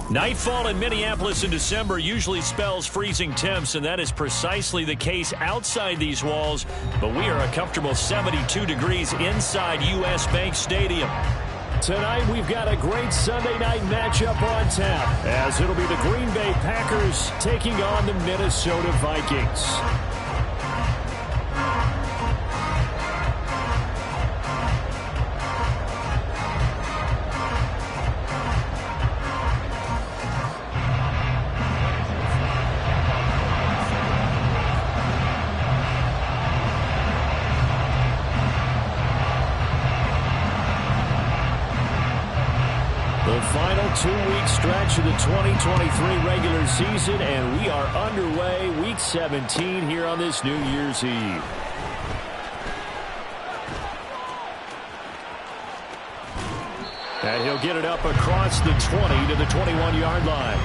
Nightfall in Minneapolis in December usually spells freezing temps, and that is precisely the case outside these walls. But we are a comfortable 72 degrees inside U.S. Bank Stadium. Tonight, we've got a great Sunday night matchup on tap, as it'll be the Green Bay Packers taking on the Minnesota Vikings. The final 2-week stretch of the 2023 regular season, and we are underway week 17 here on this New Year's Eve. And he'll get it up across the 20 to the 21-yard line.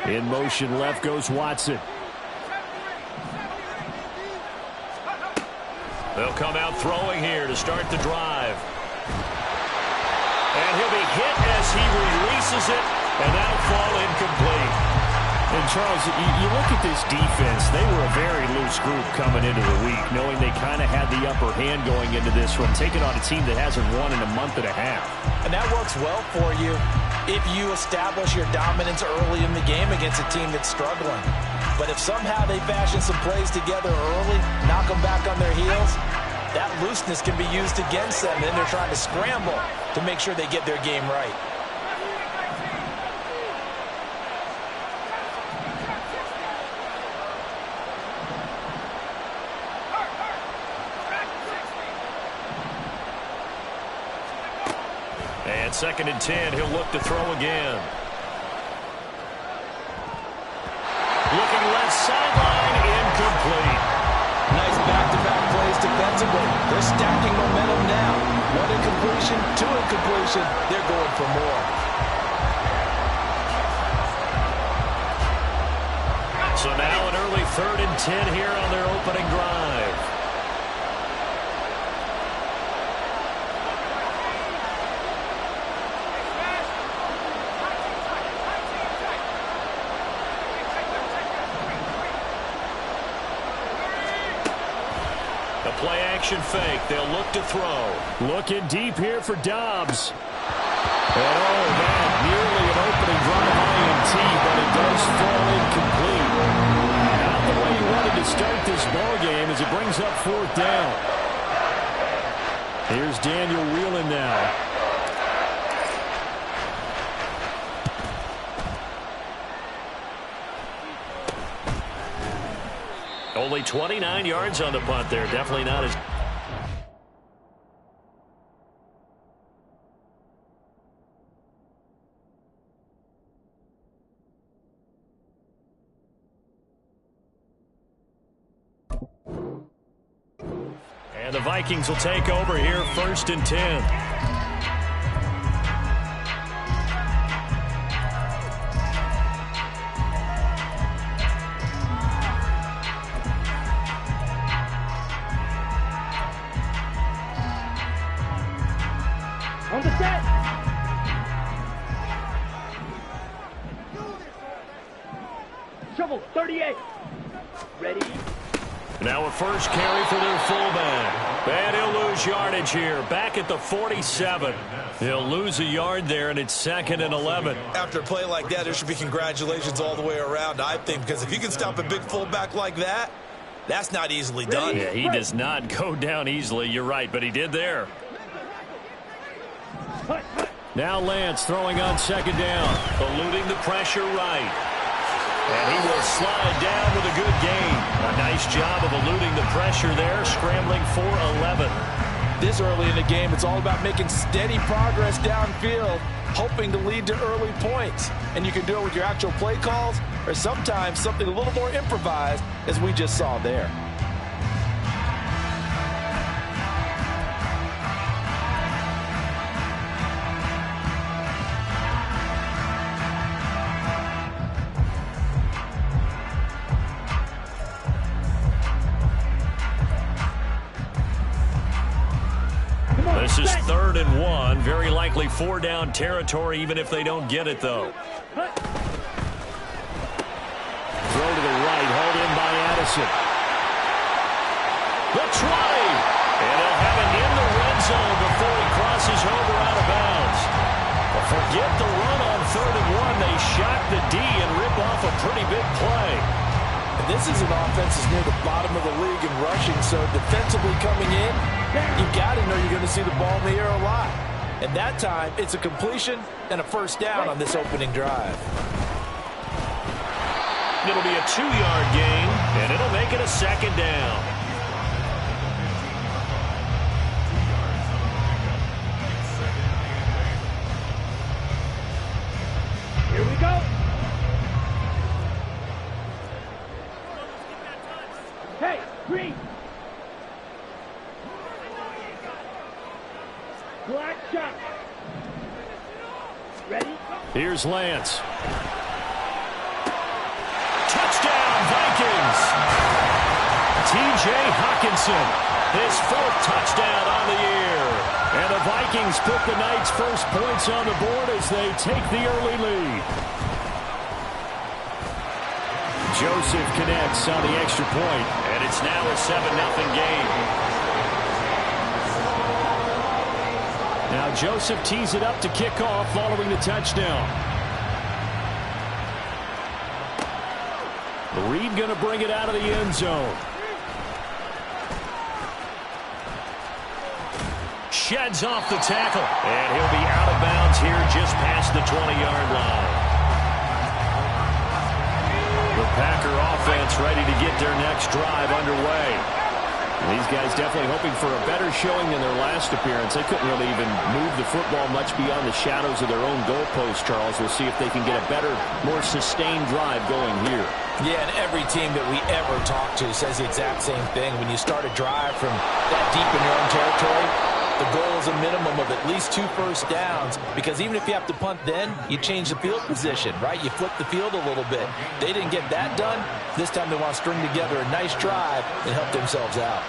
In motion left goes Watson. They'll come out throwing here to start the drive. And he'll be hit as he releases it, and that'll fall incomplete. And, Charles, you look at this defense, they were a very loose group coming into the week, knowing they kind of had the upper hand going into this one, taking on a team that hasn't won in a month and a half. And that works well for you if you establish your dominance early in the game against a team that's struggling. But if somehow they fashion some plays together early, knock them back on their heels, that looseness can be used against them. Then they're trying to scramble to make sure they get their game right. And 2nd and 10, he'll look to throw again. Looking left sideline, incomplete. Nice back-to-back plays defensively. They're stacking momentum now. 1 incompletion, 2 incompletion. They're going for more. So now an early 3rd and 10 here on their opening drive. Play action fake. They'll look to throw. Looking deep here for Dobbs. And that nearly an opening drive INT, but it does fall incomplete. Not the way you wanted to start this ball game as it brings up 4th down. Here's Daniel Whelan now. Only 29 yards on the punt there. Definitely not as... And the Vikings will take over here, 1st and 10. On the set. Shovel, 38. Ready. Now a first carry for their fullback. And he'll lose yardage here. Back at the 47. He'll lose a yard there, and it's 2nd and 11. After a play like that, there should be congratulations all the way around, I think, because if you can stop a big fullback like that, that's not easily done. Yeah, he does not go down easily. You're right, but he did there. Now Lance throwing on 2nd down. Eluding the pressure right. And he will slide down with a good gain. A nice job of eluding the pressure there, scrambling for 11. This early in the game, it's all about making steady progress downfield. hoping to lead to early points. And you can do it with your actual play calls or sometimes something a little more improvised, as we just saw there. This is 3rd and 1. Very likely 4-down territory, even if they don't get it, though. Throw to the right, hauled in by Addison. The try! And he'll have it in the red zone before he crosses over out of bounds. But forget the run on 3rd and 1. They shock the D and rip off a pretty big play. This is an offense that's near the bottom of the league in rushing, so defensively coming in, you got to know you're going to see the ball in the air a lot. And that time, it's a completion and a first down on this opening drive. It'll be a 2-yard gain, and it'll make it a 2nd down. Here we go. Hey, green. Black shot. Ready? Here's Lance. Touchdown, Vikings! T.J. Hawkinson, his 4th touchdown on the year. And the Vikings put the Knights' first points on the board as they take the early lead. Joseph connects on the extra point. And it's now a 7-0 game. Now Joseph tees it up to kick off following the touchdown. Reed going to bring it out of the end zone. Sheds off the tackle. And he'll be out of bounds here just past the 20-yard line. The Packer offense ready to get their next drive underway. These guys definitely hoping for a better showing than their last appearance. They couldn't really even move the football much beyond the shadows of their own goalpost, Charles. We'll see if they can get a better, more sustained drive going here. Yeah, and every team that we ever talk to says the exact same thing. When you start a drive from that deep in your own territory, the goal is a minimum of at least 2 first downs, because even if you have to punt then, you change the field position, right? You flip the field a little bit. They didn't get that done. This time they want to string together a nice drive and help themselves out.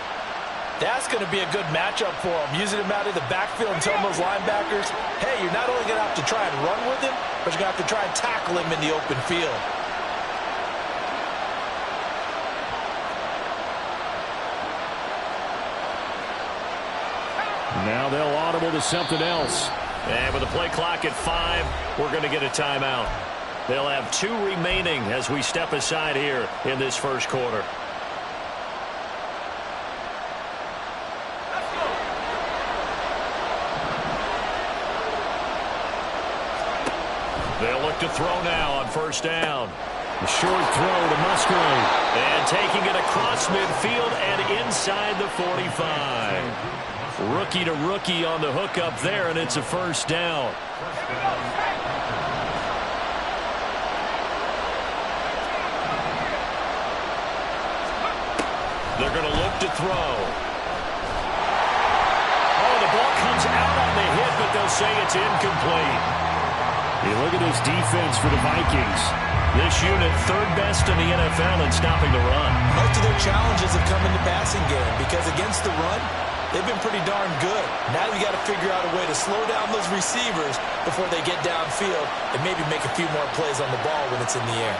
That's going to be a good matchup for them, using him out of the backfield and telling those linebackers, hey, you're not only going to have to try and run with him, but you're going to have to try and tackle him in the open field. Now they'll audible to something else. And with the play clock at 5, we're going to get a timeout. They'll have 2 remaining as we step aside here in this first quarter. They'll look to throw now on first down. A short throw to Musgrave. And taking it across midfield and inside the 45. Rookie to rookie on the hook up there, and it's a first down. They're going to look to throw. Oh, the ball comes out on the hit, but they'll say it's incomplete. You look at this defense for the Vikings. This unit 3rd best in the NFL in stopping the run. Most of their challenges have come in the passing game, because against the run, they've been pretty darn good. Now you got to figure out a way to slow down those receivers before they get downfield and maybe make a few more plays on the ball when it's in the air.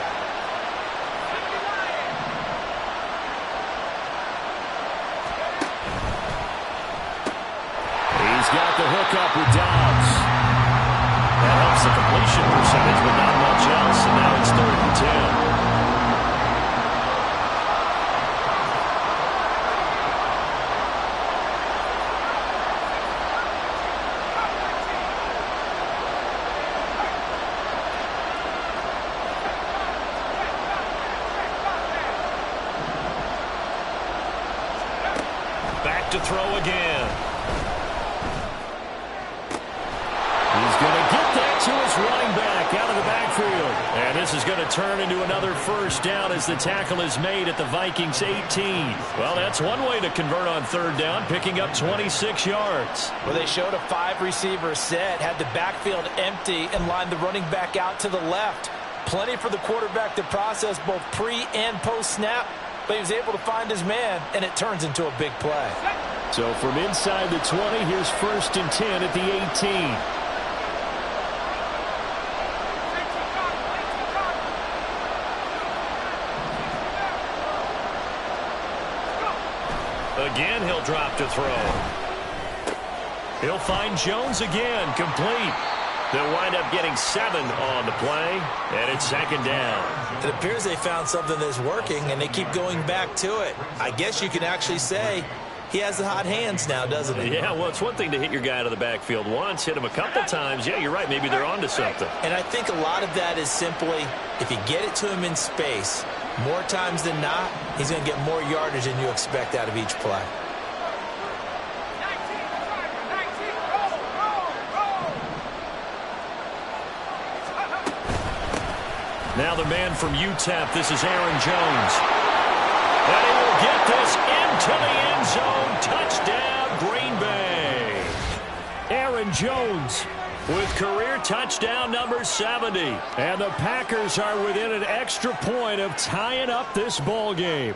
He's got the hook up with Dobbs. That helps the completion percentage, but not much else, and now it's 3rd and 10. To throw again. He's going to get that turn into another first down as the tackle is made at the Vikings 18. Well, that's one way to convert on third down, picking up 26 yards. Well, they showed a 5-receiver set, had the backfield empty, and lined the running back out to the left. Plenty for the quarterback to process both pre- and post-snap, but he was able to find his man, and it turns into a big play. So from inside the 20, here's 1st and 10 at the 18. Again, he'll drop to throw. He'll find Jones again, complete. They'll wind up getting 7 on the play, and it's 2nd down. It appears they found something that's working, and they keep going back to it. I guess you can actually say he has the hot hands now, doesn't he? Yeah, well, it's one thing to hit your guy out of the backfield once, hit him a couple times. Yeah, you're right. Maybe they're onto something. And I think a lot of that is simply if you get it to him in space, more times than not, he's going to get more yardage than you expect out of each play. Now the man from UTEP, this is Aaron Jones. And he will get this into the end zone. Touchdown, Green Bay. Aaron Jones With career touchdown number 70. And the Packers are within an extra point of tying up this ball game.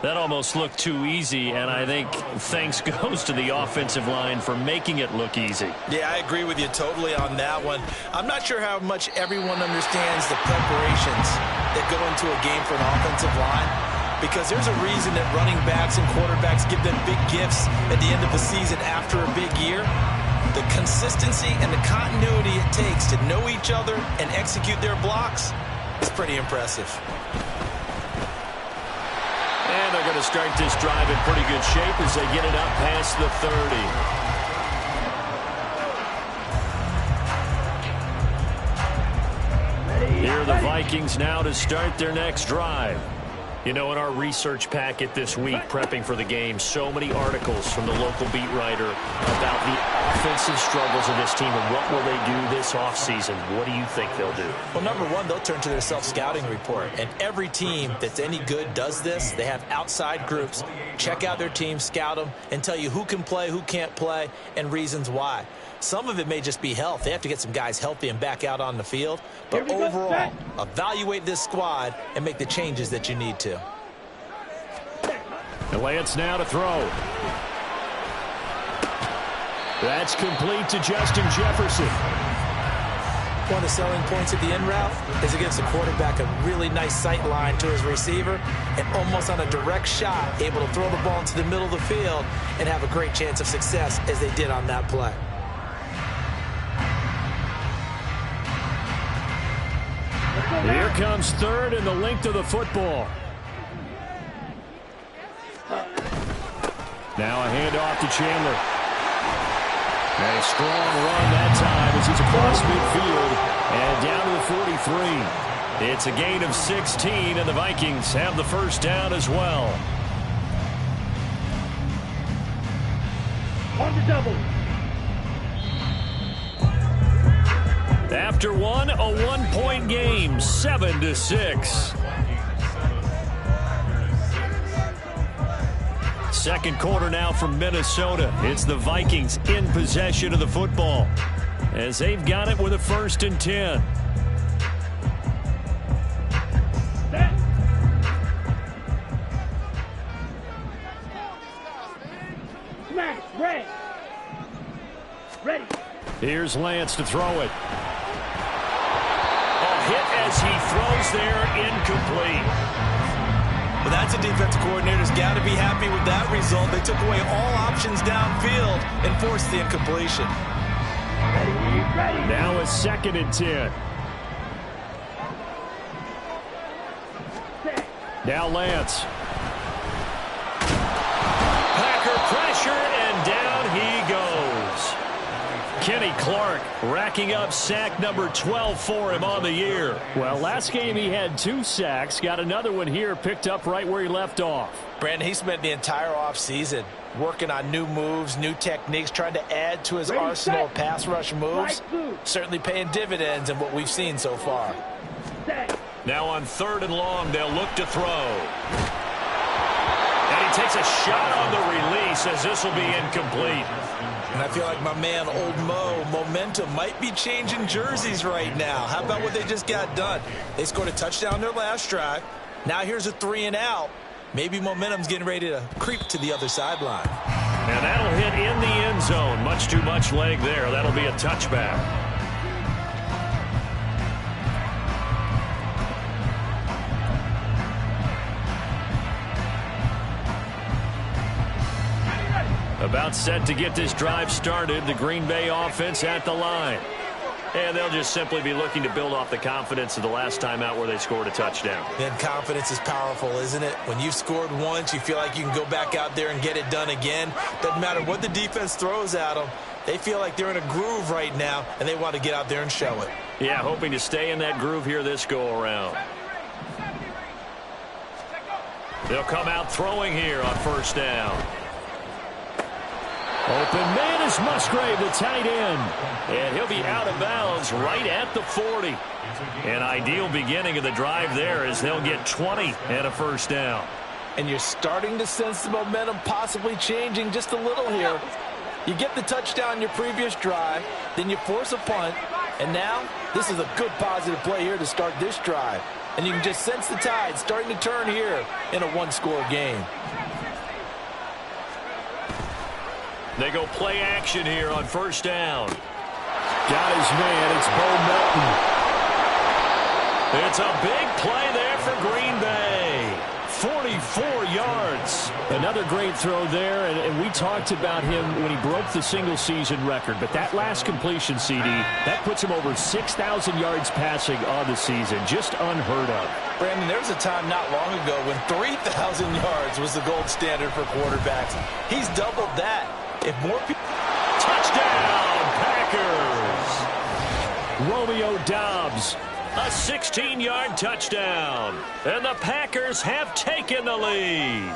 That almost looked too easy, and I think thanks goes to the offensive line for making it look easy. Yeah, I agree with you totally on that one. I'm not sure how much everyone understands the preparations that go into a game for an offensive line, because there's a reason that running backs and quarterbacks give them big gifts at the end of the season after a big year. The consistency and the continuity it takes to know each other and execute their blocks is pretty impressive. And they're going to start this drive in pretty good shape as they get it up past the 30. Here are the Vikings now to start their next drive. You know, in our research packet this week, prepping for the game, so many articles from the local beat writer about the offensive struggles of this team and what will they do this offseason. What do you think they'll do? Well, number one, they'll turn to their self-scouting report. And every team that's any good does this. They have outside groups. Check out their team, scout them, and tell you who can play, who can't play, and reasons why. Some of it may just be health. They have to get some guys healthy and back out on the field. But overall, evaluate this squad and make the changes that you need to. And Lance now to throw. That's complete to Justin Jefferson. One of the selling points of the in route is it gives the quarterback a really nice sight line to his receiver and almost on a direct shot able to throw the ball into the middle of the field and have a great chance of success as they did on that play. Here comes third and the length of the football. Now a handoff to Chandler. And a strong run that time as he's across midfield and down to the 43. It's a gain of 16, and the Vikings have the first down as well. On the double. After one, a one-point game, 7-6. Second quarter now from Minnesota. It's the Vikings in possession of the football as they've got it with a 1st and 10. Smash, red. Ready. Here's Lance to throw it. Hit as he throws there, incomplete. Well, that's a defensive coordinator's got to be happy with that result. They took away all options downfield and forced the incompletion. Ready. Now a 2nd and 10. Now Lance. Packer pressure, and down he goes. Kenny Clark racking up sack number 12 for him on the year. Well, last game he had 2 sacks. Got another one here, picked up right where he left off. Brandon, he spent the entire offseason working on new moves, new techniques, trying to add to his arsenal of pass rush moves. Certainly paying dividends in what we've seen so far. Set. Now on 3rd and long, they'll look to throw. And he takes a shot on the release as this will be incomplete. And I feel like my man, Old Mo, momentum might be changing jerseys right now. How about what they just got done? They scored a touchdown their last drive. Now here's a 3 and out. Maybe momentum's getting ready to creep to the other sideline. And that'll hit in the end zone. Much too much leg there. That'll be a touchback. About set to get this drive started. The Green Bay offense at the line. And they'll just simply be looking to build off the confidence of the last time out where they scored a touchdown. Then confidence is powerful, isn't it? When you've scored once, you feel like you can go back out there and get it done again. Doesn't matter what the defense throws at them. They feel like they're in a groove right now, and they want to get out there and show it. Yeah, hoping to stay in that groove here this go-around. They'll come out throwing here on 1st down. Open man is Musgrave, the tight end. And he'll be out of bounds right at the 40. An ideal beginning of the drive there as they'll get 20 and a 1st down. And you're starting to sense the momentum possibly changing just a little here. You get the touchdown your previous drive, then you force a punt, and now this is a good positive play here to start this drive. And you can just sense the tide starting to turn here in a one-score game. They go play action here on 1st down. Got his man. It's Bo Melton. It's a big play there for Green Bay. 44 yards. Another great throw there, and we talked about him when he broke the single-season record. But that last completion, CD, that puts him over 6,000 yards passing on the season. Just unheard of. Brandon, there was a time not long ago when 3,000 yards was the gold standard for quarterbacks. He's doubled that. If more people... Touchdown, Packers! Romeo Doubs. A 16-yard touchdown. And the Packers have taken the lead.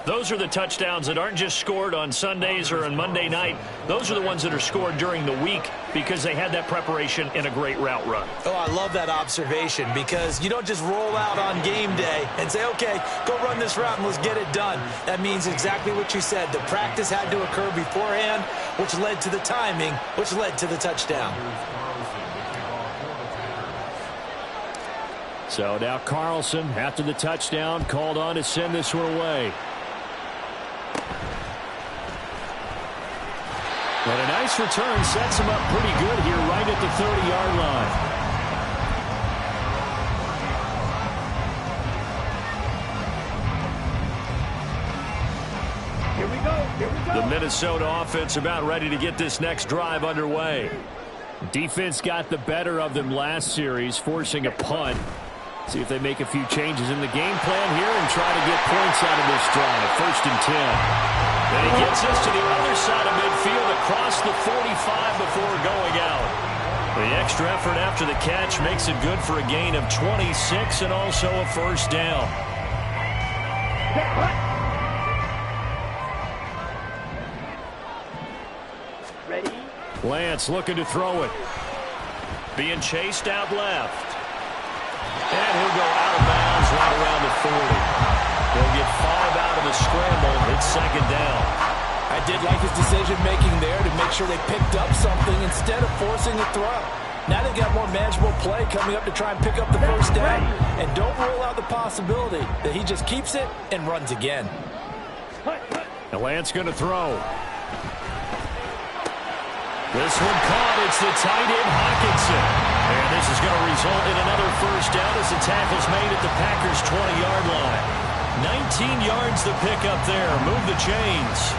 Those are the touchdowns that aren't just scored on Sundays or on Monday night. Those are the ones that are scored during the week because they had that preparation in a great route run. Oh, I love that observation because you don't just roll out on game day and say, okay, go run this route and let's get it done. That means exactly what you said. The practice had to occur beforehand, which led to the timing, which led to the touchdown. So now Carlson, after the touchdown, called on to send this one away. And a nice return sets him up pretty good here right at the 30-yard line. Here we go. Here we go. The Minnesota offense about ready to get this next drive underway. Defense got the better of them last series, forcing a punt. See if they make a few changes in the game plan here and try to get points out of this drive. 1st and 10. And he gets us to the other side of midfield across the 45 before going out. The extra effort after the catch makes it good for a gain of 26 and also a 1st down. Ready? Lance looking to throw it. Being chased out left. And he'll go out of bounds right around the 40. They'll get 5 out of the scramble. It's 2nd down. I did like his decision-making there to make sure they picked up something instead of forcing a throw. Now they've got more manageable play coming up to try and pick up the 1st down. And don't rule out the possibility that he just keeps it and runs again. And Lance going to throw. This one caught. It's the tight end, Hockenson. And this is going to result in another 1st down as the tackle's made at the Packers' 20-yard line. 19 yards to pick up there. Move the chains.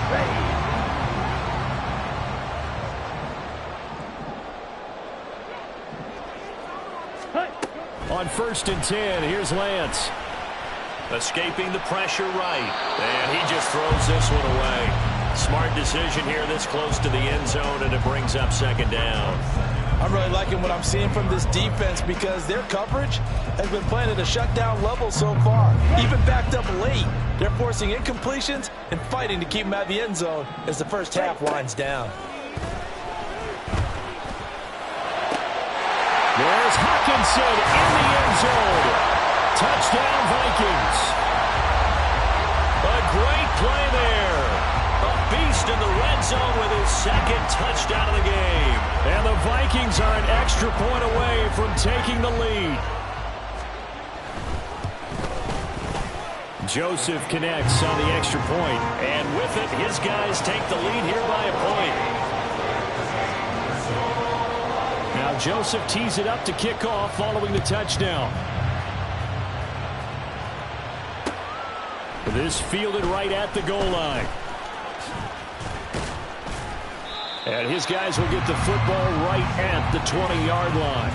Ready? On 1st and 10, here's Lance. Escaping the pressure right. And he just throws this one away. Smart decision here this close to the end zone, and it brings up 2nd down. I'm really liking what I'm seeing from this defense because their coverage has been playing at a shutdown level so far. Even backed up late, they're forcing incompletions and fighting to keep them out of the end zone as the first half winds down. There's Hockenson. Watson in the end zone. Touchdown, Vikings. A great play there. A beast in the red zone with his second touchdown of the game. And the Vikings are an extra point away from taking the lead. Joseph connects on the extra point. And with it, his guys take the lead here by a point. Now Joseph tees it up to kick off following the touchdown. This fielded right at the goal line. And his guys will get the football right at the 20-yard line.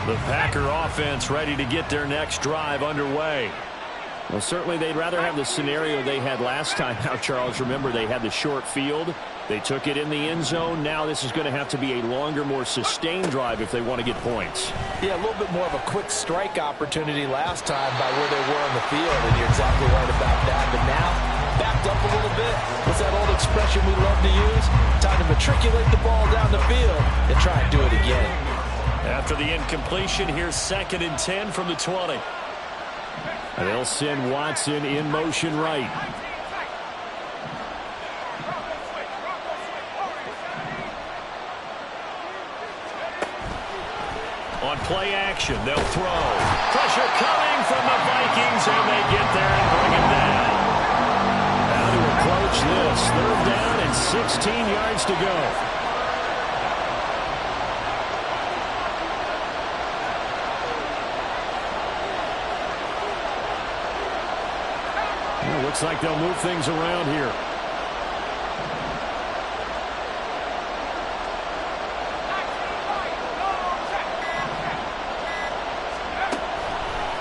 The Packer offense ready to get their next drive underway. Well, certainly they'd rather have the scenario they had last time. Now, Charles, remember they had the short field. They took it in the end zone. Now this is going to have to be a longer, more sustained drive if they want to get points. Yeah, a little bit more of a quick strike opportunity last time by where they were on the field, and you're exactly right about that. But now, backed up a little bit. What's that old expression we love to use? Time to matriculate the ball down the field and try and do it again. After the incompletion, here's 2nd and 10 from the 20. They'll send Watson in motion right. On play action, they'll throw. Pressure coming from the Vikings, and they get there and bring him down. How to approach this? 3rd down and 16 yards to go. Looks like they'll move things around here.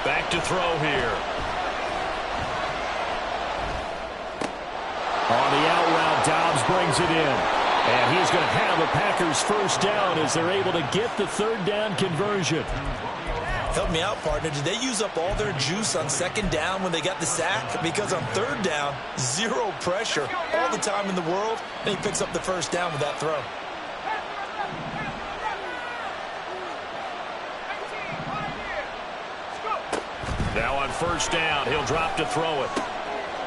Back to throw here. On the out route, Dobbs brings it in. And he's going to have the Packers first down as they're able to get the 3rd down conversion. Help me out, partner. Did they use up all their juice on 2nd down when they got the sack? Because on 3rd down, 0 pressure all the time in the world, and he picks up the first down with that throw. Now on 1st down, he'll drop to throw it.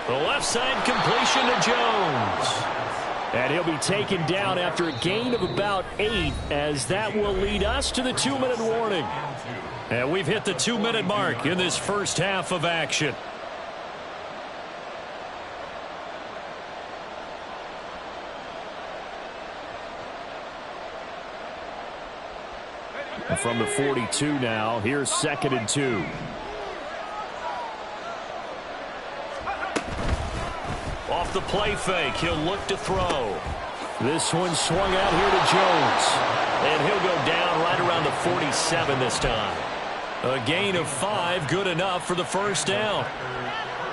The left side completion to Jones. And he'll be taken down after a gain of about 8, as that will lead us to the 2-minute warning. And we've hit the 2-minute mark in this first half of action. From the 42 now, here's 2nd and 2. Off the play fake, he'll look to throw. This one swung out here to Jones. And he'll go down right around the 47 this time. A gain of 5, good enough for the first down.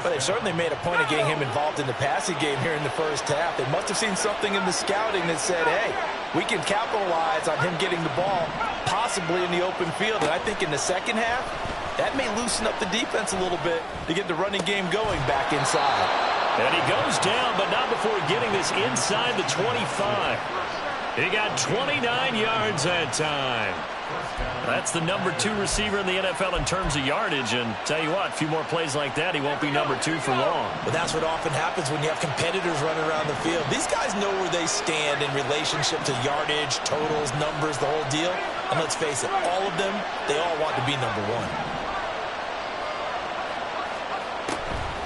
But they've certainly made a point of getting him involved in the passing game here in the first half. They must have seen something in the scouting that said, hey, we can capitalize on him getting the ball, possibly in the open field. And I think in the second half, that may loosen up the defense a little bit to get the running game going back inside. And he goes down, but not before getting this inside the 25. He got 29 yards that time. That's the number 2 receiver in the NFL in terms of yardage. And tell you what, a few more plays like that, he won't be number 2 for long. But that's what often happens when you have competitors running around the field. These guys know where they stand in relationship to yardage, totals, numbers, the whole deal. And let's face it, all of them, they all want to be number 1.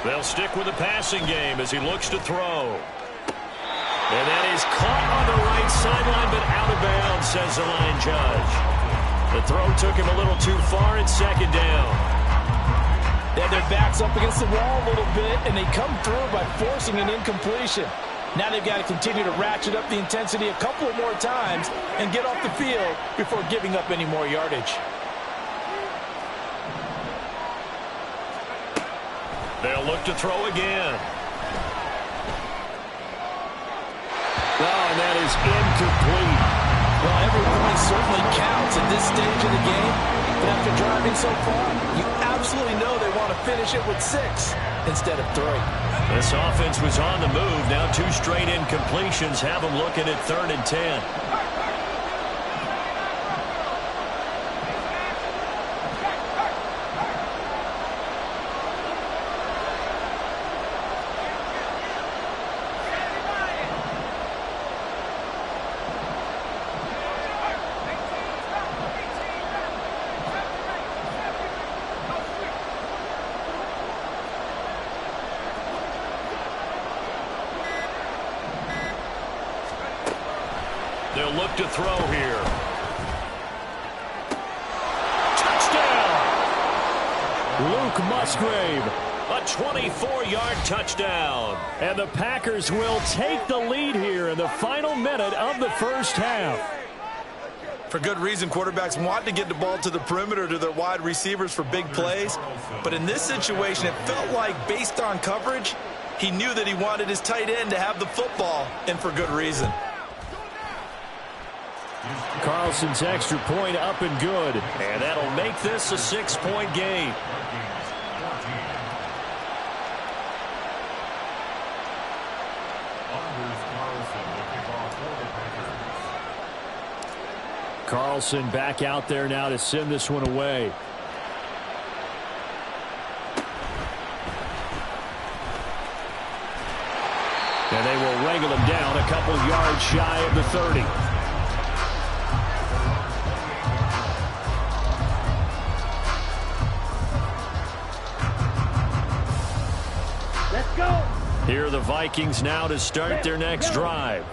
They'll stick with the passing game as he looks to throw. And that is caught on the right sideline, but out of bounds, says the line judge. The throw took him a little too far. It's 2nd down. They had their backs up against the wall a little bit, and they come through by forcing an incompletion. Now they've got to continue to ratchet up the intensity a couple of more times and get off the field before giving up any more yardage. They'll look to throw again. Oh, and that is incomplete. Well, every point certainly counts at this stage of the game. But after driving so far, you absolutely know they want to finish it with 6 instead of 3. This offense was on the move. Now 2 straight incompletions have them looking at 3rd and 10. They'll look to throw here. Touchdown! Luke Musgrave. A 24-yard touchdown. And the Packers will take the lead here in the final minute of the first half. For good reason, quarterbacks want to get the ball to the perimeter to their wide receivers for big plays. But in this situation, it felt like based on coverage, he knew that he wanted his tight end to have the football, and for good reason. Carlson's extra point up and good. And that'll make this a 6-point game. Carlson back out there now to send this one away. And they will wrangle him down a couple yards shy of the 30. Here are the Vikings now to start their next drive.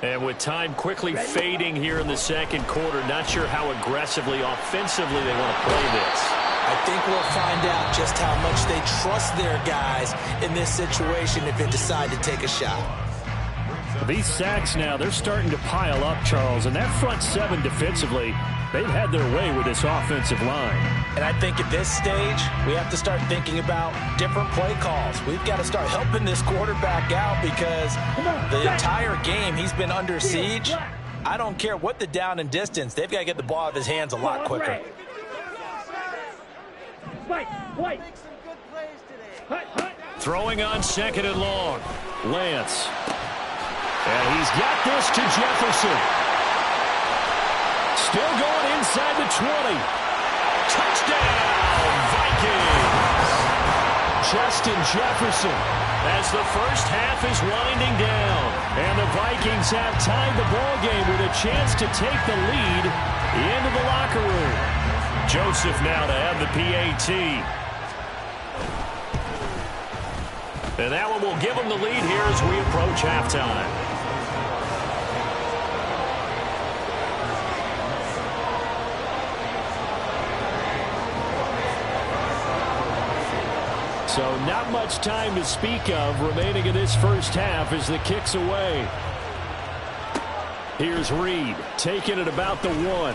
And with time quickly fading here in the second quarter, not sure how aggressively, offensively they want to play this. I think we'll find out just how much they trust their guys in this situation if they decide to take a shot. These sacks now, they're starting to pile up, Charles. And that front 7 defensively, they've had their way with this offensive line. And I think at this stage, we have to start thinking about different play calls. We've got to start helping this quarterback out because the entire game he's been under siege. I don't care what the down and distance. They've got to get the ball out of his hands a lot quicker. Throwing on 2nd and long. Lance. And he's got this to Jefferson. Still going inside the 20. Touchdown, Vikings! Justin Jefferson. As the first half is winding down. And the Vikings have tied the ball game with a chance to take the lead into the locker room. Joseph now to have the PAT. And that one will give them the lead here as we approach halftime. So not much time to speak of remaining in this first half as the kick's away. Here's Reed taking it about the 1.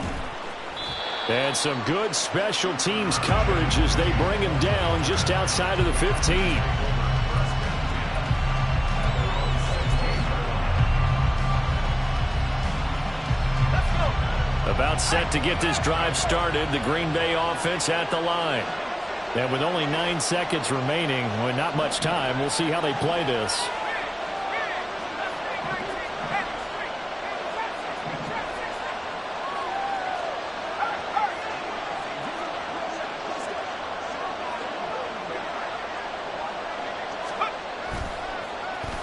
And some good special teams coverage as they bring him down just outside of the 15. About set to get this drive started, the Green Bay offense at the line. And with only 9 seconds remaining, with not much time, we'll see how they play this.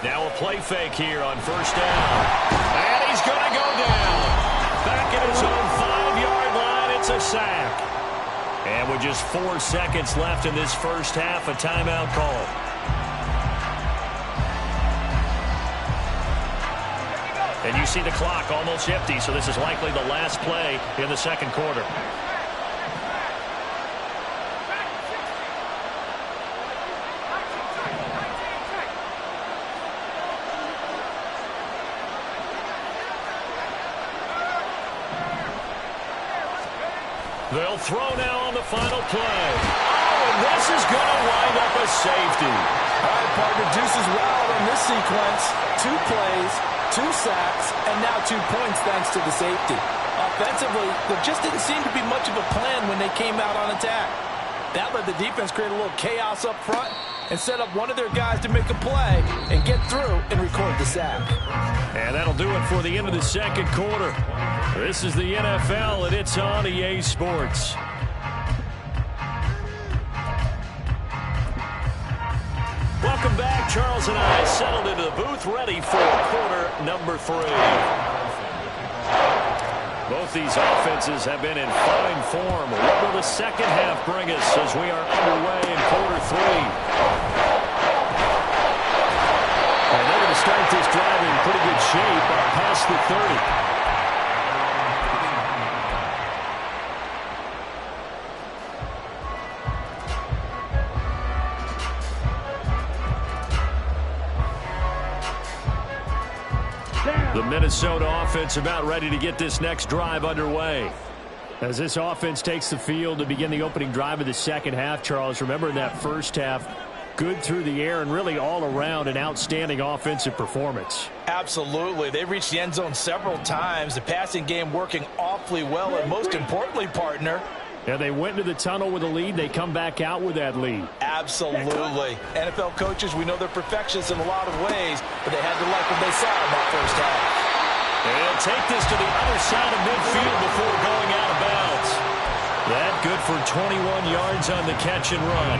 Now a play fake here on first down. And he's going to go down. Back at his own 5-yard line, it's a sack. And with just 4 seconds left in this first half, a timeout call. And you see the clock almost empty, so this is likely the last play in the second quarter. They'll throw now on the final play. Oh, and this is going to wind up a safety. All right, partner, Deuce is wild on this sequence. 2 plays, 2 sacks, and now 2 points thanks to the safety. Offensively, there just didn't seem to be much of a plan when they came out on attack. That let the defense create a little chaos up front and set up one of their guys to make a play and get through and record the sack. And that'll do it for the end of the second quarter. This is the NFL, and it's on EA Sports. Welcome back. Charles and I settled into the booth, ready for quarter number 3. Both these offenses have been in fine form. What will the second half bring us as we are underway in quarter 3? And they're going to start this drive in pretty good shape past the 30. The Minnesota offense about ready to get this next drive underway. As this offense takes the field to begin the opening drive of the second half, Charles, remember in that first half, good through the air and really all around an outstanding offensive performance. Absolutely. They reached the end zone several times. The passing game working awfully well, and most importantly, partner, yeah, they went into the tunnel with a lead. They come back out with that lead. Absolutely. NFL coaches, we know they're perfectionists in a lot of ways, but they had to like what they saw in that first half. They'll take this to the other side of midfield before going out of bounds. That good for 21 yards on the catch and run.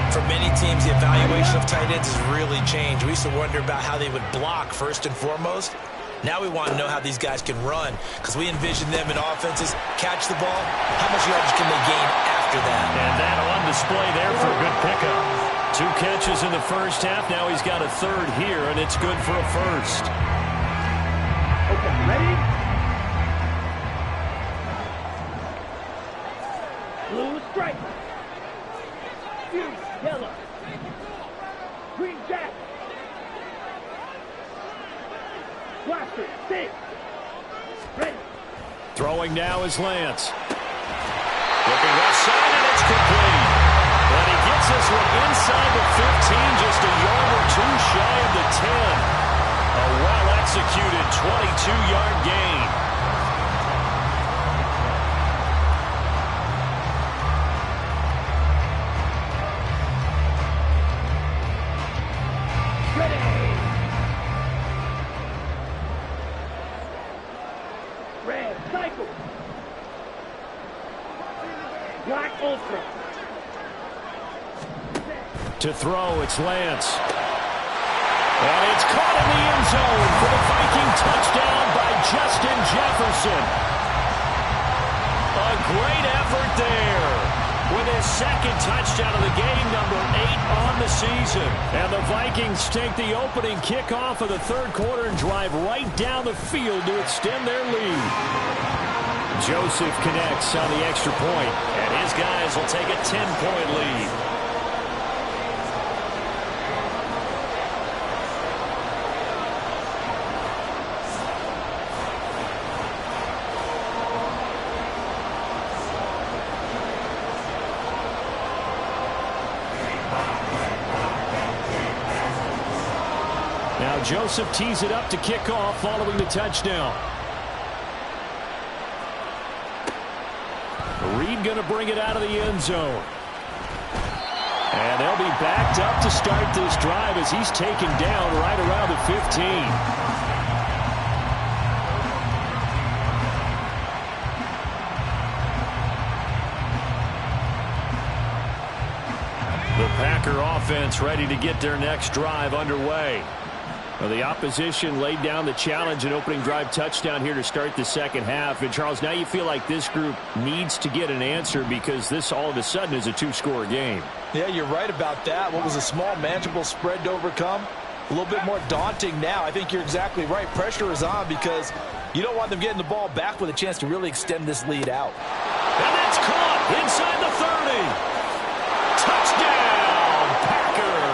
For many teams, the evaluation of tight ends has really changed. We used to wonder about how they would block first and foremost. Now we want to know how these guys can run, because we envision them in offenses catch the ball. How much yardage can they gain after that? And that on display there for a good pickup. 2 catches in the first half. Now he's got a third here, and it's good for a first. Okay, ready? Blue stripe. Blue, yellow. Green jacket. Blaster, six. Ready. Throwing now is Lance. Looking left side, and it's complete. And he gets this one inside the 15, just a yard or 2 shy of the 10. A well-executed 22-yard gain. Ready. Red cycle. Black ultra. To throw, it's Lance. And it's caught in the end zone for the Viking touchdown by Justin Jefferson. A great effort there with his second touchdown of the game, number 8 on the season. And the Vikings take the opening kickoff of the third quarter and drive right down the field to extend their lead. Joseph connects on the extra point, and his guys will take a 10-point lead. Now Joseph tees it up to kick off following the touchdown. Reed going to bring it out of the end zone. And they'll be backed up to start this drive as he's taken down right around the 15. The Packer offense ready to get their next drive underway. Well, the opposition laid down the challenge and opening drive touchdown here to start the second half. And, Charles, now you feel like this group needs to get an answer because this all of a sudden is a 2-score game. Yeah, you're right about that. What was a small, manageable spread to overcome? A little bit more daunting now. I think you're exactly right. Pressure is on because you don't want them getting the ball back with a chance to really extend this lead out. And that's caught inside the 30. Touchdown, Packers.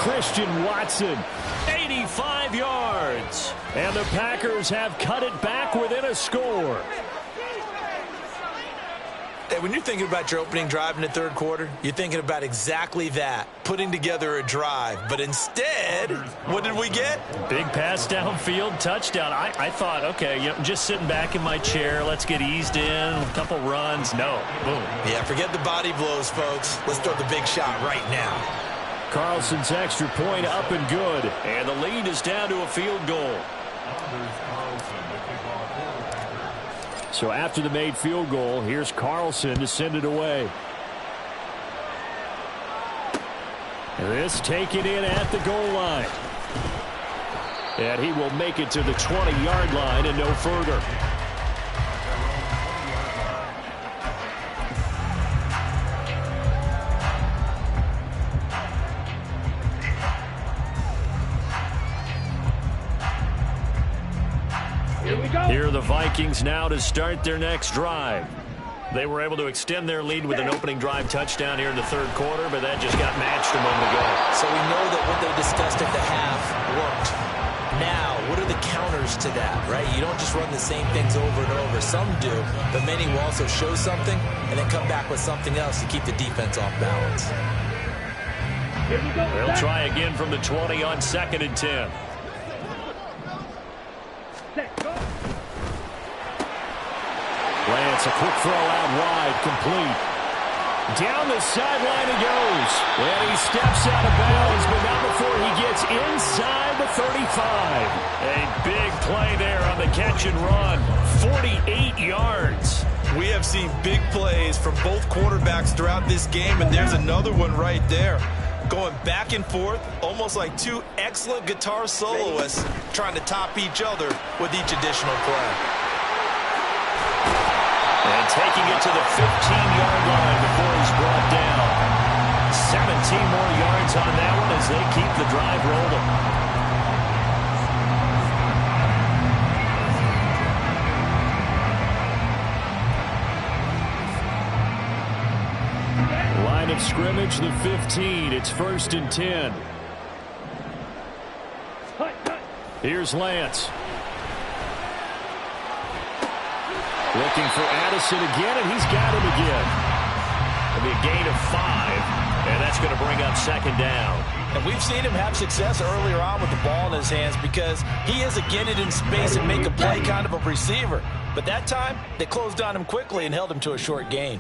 Christian Watson, 85 yards. And the Packers have cut it back within a score. And when you're thinking about your opening drive in the third quarter, you're thinking about exactly that, putting together a drive. But instead, what did we get? Big pass downfield, touchdown. I thought, okay, just sitting back in my chair, let's get eased in, a couple runs. No, boom. Yeah, forget the body blows, folks. Let's throw the big shot right now. Carlson's extra point up and good. And the lead is down to a field goal. So after the made field goal, here's Carlson to send it away. This taken in at the goal line. And he will make it to the 20-yard line and no further. Here are the Vikings now to start their next drive. They were able to extend their lead with an opening drive touchdown here in the third quarter, but that just got matched a moment ago. So we know that what they discussed at the half worked. Now, what are the counters to that, right? You don't just run the same things over and over. Some do, but many will also show something and then come back with something else to keep the defense off balance. They'll try again from the 20 on 2nd and 10. Lance, a quick throw out wide, complete. Down the sideline he goes. And he steps out of bounds, but not before he gets inside the 35. A big play there on the catch and run. 48 yards. We have seen big plays from both quarterbacks throughout this game, and there's another one right there. Going back and forth, almost like two excellent guitar soloists trying to top each other with each additional play. And taking it to the 15-yard line before he's brought down. 17 more yards on that one as they keep the drive rolling. Line of scrimmage, the 15. It's 1st and 10. Here's Lance. Looking for Addison again, and he's got him again. It'll be a gain of 5, and that's going to bring up 2nd down. And we've seen him have success earlier on with the ball in his hands because he is a get it in space and make a play kind of a receiver. But that time, they closed on him quickly and held him to a short gain.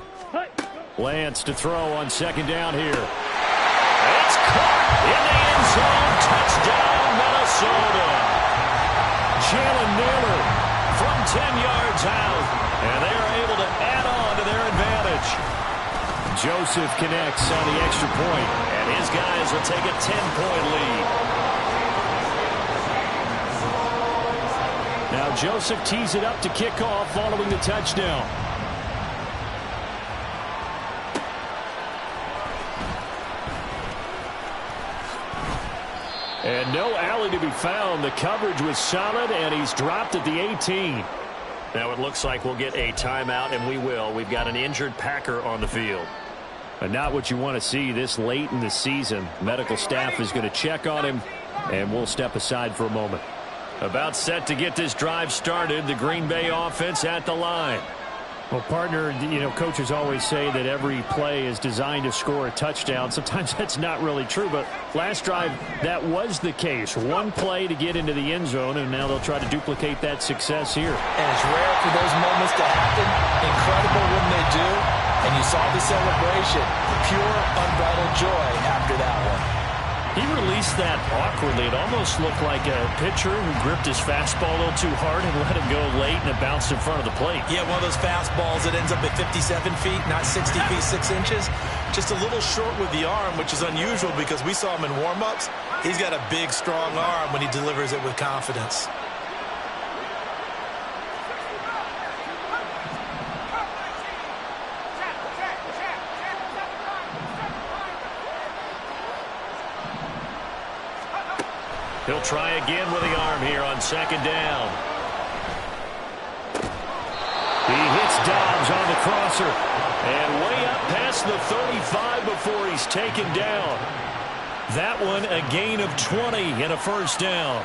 Lance to throw on 2nd down here. It's caught in the end zone. Touchdown, Minnesota. Jalen Naylor from 10 yards out, and they are able to add on to their advantage. Joseph connects on the extra point, and his guys will take a 10-point lead. Now Joseph tees it up to kick off following the touchdown. And no alley to be found. The coverage was solid, and he's dropped at the 18. Now it looks like we'll get a timeout, and we will. We've got an injured Packer on the field. And not what you want to see this late in the season. Medical staff is going to check on him, and we'll step aside for a moment. About set to get this drive started. The Green Bay offense at the line. Well, partner, coaches always say that every play is designed to score a touchdown. Sometimes that's not really true, but last drive, that was the case. One play to get into the end zone, and now they'll try to duplicate that success here. And it's rare for those moments to happen. Incredible when they do. And you saw the celebration. Pure, unbridled joy after that one. He released that awkwardly. It almost looked like a pitcher who gripped his fastball a little too hard and let it go late, and it bounced in front of the plate. Yeah, one of those fastballs that ends up at 57 feet, not 60 feet, 6 inches. Just a little short with the arm, which is unusual because we saw him in warm-ups. He's got a big, strong arm when he delivers it with confidence. He'll try again with the arm here on 2nd down. He hits Dobbs on the crosser. And way up past the 35 before he's taken down. That one a gain of 20 and a 1st down.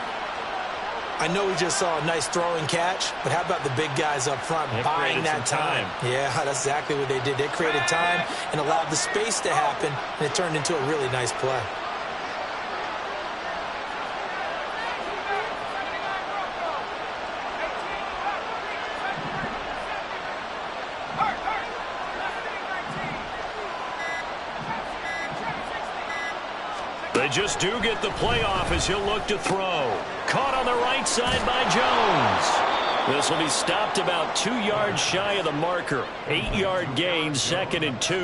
I know we just saw a nice throwing catch, but how about the big guys up front buying that time? Yeah, that's exactly what they did. They created time and allowed the space to happen, and it turned into a really nice play. They just do get the playoff as he'll look to throw. Caught on the right side by Jones. This will be stopped about 2 yards shy of the marker. 8-yard gain, 2nd and 2.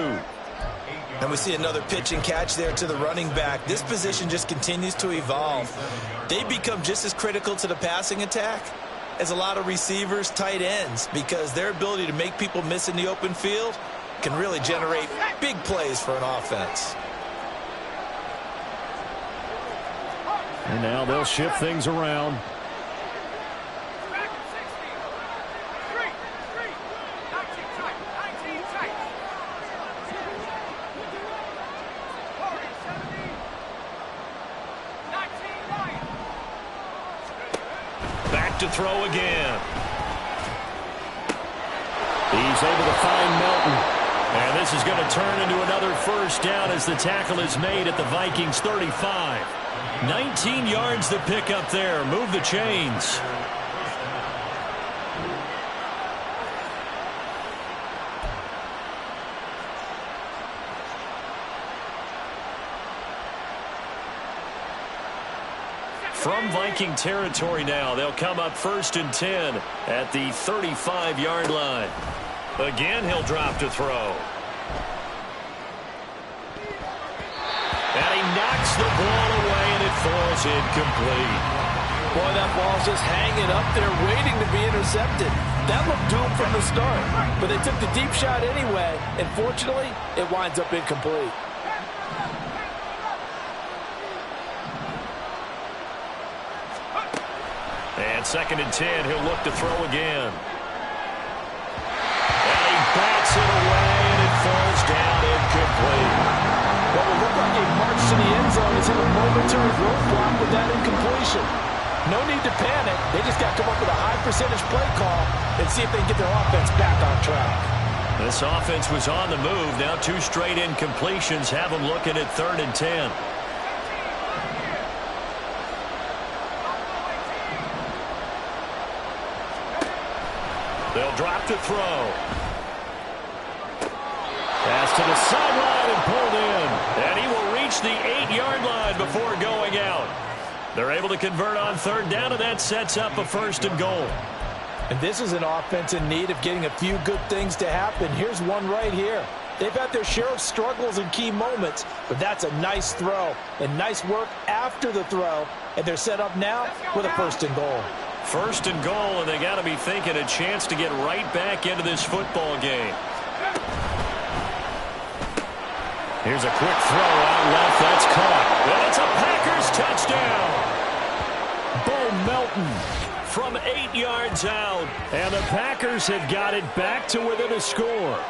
And we see another pitch and catch there to the running back. This position just continues to evolve. They become just as critical to the passing attack as a lot of receivers, tight ends, because their ability to make people miss in the open field can really generate big plays for an offense. And now they'll shift things around. Back to throw again. He's able to find Melton. And this is going to turn into another first down as the tackle is made at the Vikings 35. 19 yards to pick up there. Move the chains. From Viking territory now, they'll come up 1st and 10 at the 35-yard line. Again, he'll drop to throw. And he knocks the ball away, and it falls incomplete. Boy, that ball's just hanging up there waiting to be intercepted. That looked doomed from the start, but they took the deep shot anyway, and fortunately, it winds up incomplete. And 2nd and 10, he'll look to throw again. And he bats it away, and it falls down incomplete. What will look like a march to the end zone is in a momentary roadblock with that incompletion. No need to panic. They just got to come up with a high percentage play call and see if they can get their offense back on track. This offense was on the move. Now 2 straight incompletions have them looking at 3rd and 10. They'll drop to throw. Pass to the sideline and pulled in. And he will reach the 8-yard line before going out. They're able to convert on 3rd down, and that sets up a 1st and goal. And this is an offense in need of getting a few good things to happen. Here's one right here. They've had their share of struggles in key moments, but that's a nice throw and nice work after the throw. And they're set up now with a 1st and goal. 1st and goal, and they got to be thinking a chance to get right back into this football game. Here's a quick throw out left. That's caught. And it's a Packers touchdown. Bo Melton From 8 yards out. and the Packers have got it back to within a score.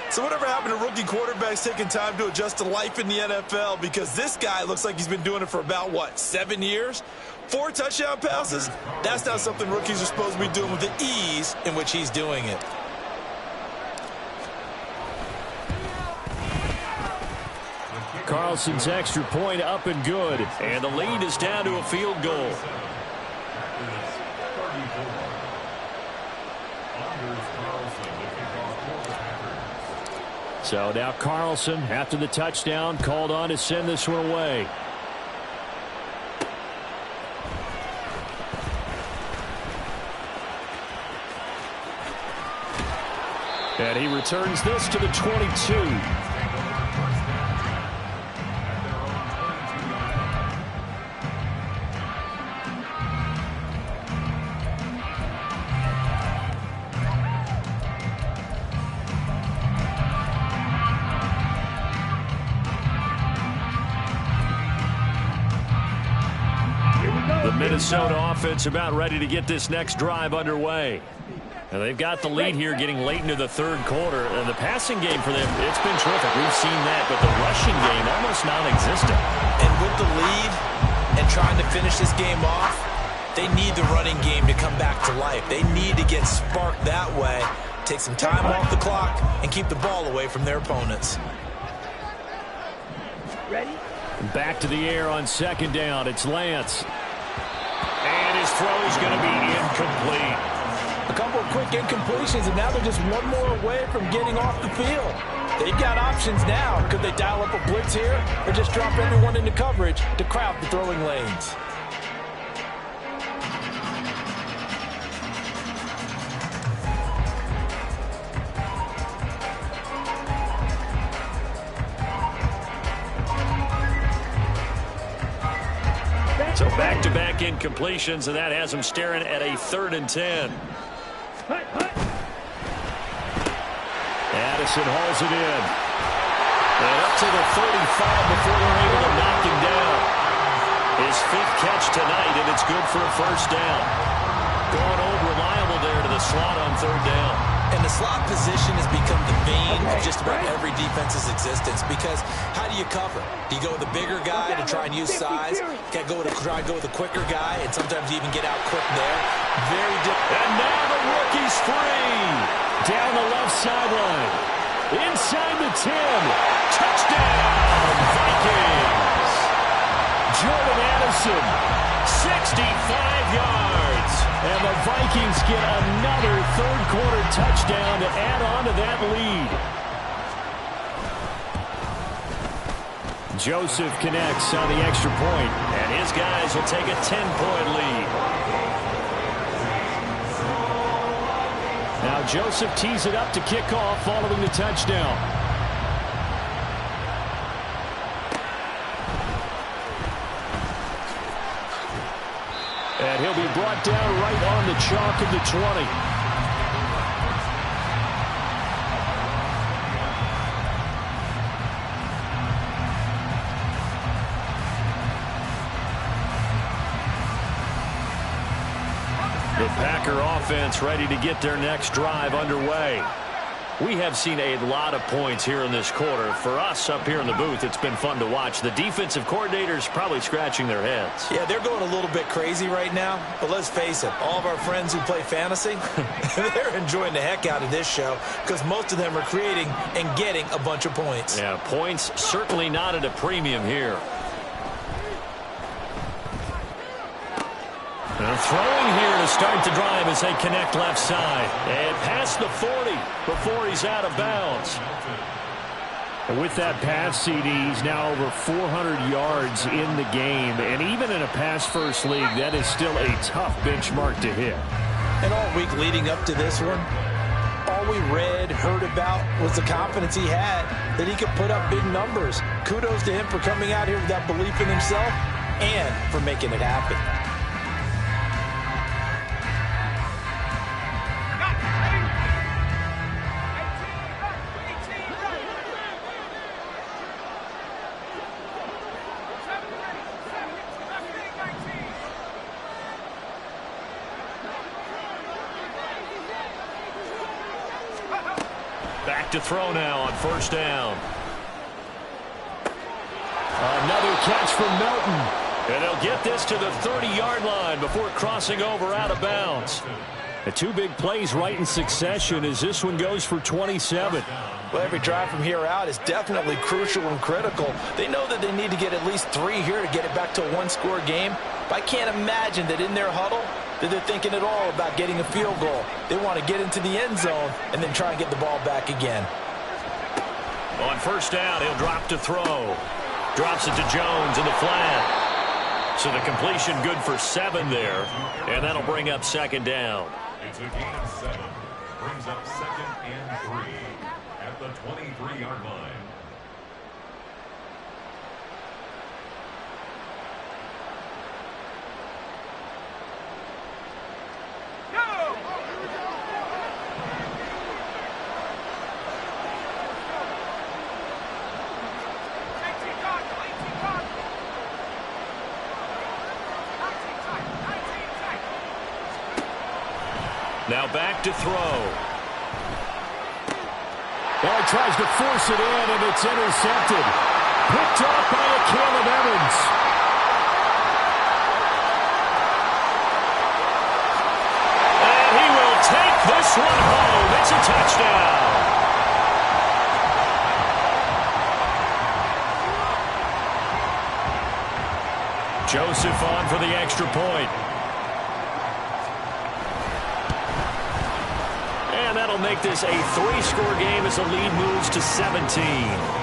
So whatever happened to rookie quarterbacks taking time to adjust to life in the NFL? Because this guy looks like he's been doing it for about, 7 years? 4 touchdown passes? That's not something rookies are supposed to be doing with the ease in which he's doing it. Carlson's extra point up and good. And the lead is down to a field goal. So now Carlson, after the touchdown, called on to send this one away. And he returns this to the 22. Minnesota offense about ready to get this next drive underway. And they've got the lead here getting late into the 3rd quarter. And the passing game for them, it's been terrific. We've seen that, but the rushing game almost non-existent. And with the lead and trying to finish this game off, They need the running game to come back to life. They need to get sparked that way, take some time off the clock, and keep the ball away from their opponents. Ready? Back to the air on second down. It's Lance. And his throw is going to be incomplete. A couple of quick incompletions, and now they're just one more away from getting off the field. They've got options now. Could they dial up a blitz here or just drop everyone into coverage to crowd the throwing lanes? So back-to-back incompletions, and that has him staring at a 3rd and 10. Addison hauls it in. And up to the 35 before they're able to knock him down. His 5th catch tonight, and it's good for a 1st down. Going old reliable there to the slot on 3rd down. And the slot position has become the bane of just about every defense's existence, because how do you cover? Do you go with a bigger guy to try and use size? You got to try and go with a quicker guy, and sometimes you even get out quick there. Very different. And now the rookie's free. Down the left sideline. Inside the 10. Touchdown, Vikings. Jordan Addison, 65 yards. and the Vikings get another third-quarter touchdown to add on to that lead. Joseph connects on the extra point, and his guys will take a 10-point lead. Now Joseph tees it up to kick off following the touchdown. And he'll be brought down right on the chalk of the 20. The Packer offense ready to get their next drive underway. We have seen a lot of points here in this quarter. For us up here in the booth, it's been fun to watch. The defensive coordinators probably scratching their heads. Yeah, they're going a little bit crazy right now. But let's face it, all of our friends who play fantasy, they're enjoying the heck out of this show because most of them are creating and getting a bunch of points. Yeah, points certainly not at a premium here. And throwing here to start the drive as they connect left side. And past the 40 before he's out of bounds. And with that pass, CD, he's now over 400 yards in the game. And even in a pass-first league, that is still a tough benchmark to hit. And all week leading up to this one, all we read, heard about was the confidence he had that he could put up big numbers. Kudos to him for coming out here with that belief in himself and for making it happen. Back to throw now on first down. Another catch from Melton. And he'll get this to the 30-yard line before crossing over out of bounds. The two big plays right in succession as this one goes for 27. Well, every drive from here out is definitely crucial and critical. They know that they need to get at least 3 here to get it back to a one-score game. But I can't imagine that in their huddle that they're thinking at all about getting a field goal. They want to get into the end zone and then try and get the ball back again. On first down, he'll drop to throw. Drops it to Jones in the flat. So the completion good for 7 there. And that'll bring up second down. It's a gain of 7. Brings up 2nd and 3 at the 23-yard line. Now back to throw. Well, he tries to force it in, and it's intercepted. Picked off by Caleb Evans. Joseph on for the extra point. And that'll make this a 3-score game as the lead moves to 17.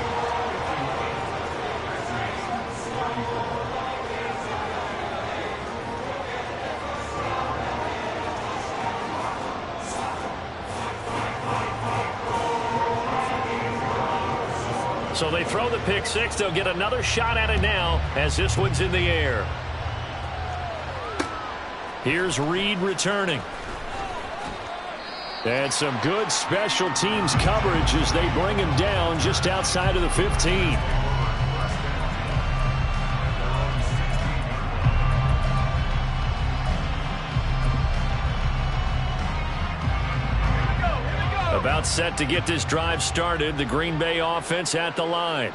So they throw the pick six. They'll get another shot at it now as this one's in the air. Here's Reed returning. And some good special teams coverage as they bring him down just outside of the 15. About set to get this drive started. The Green Bay offense at the line.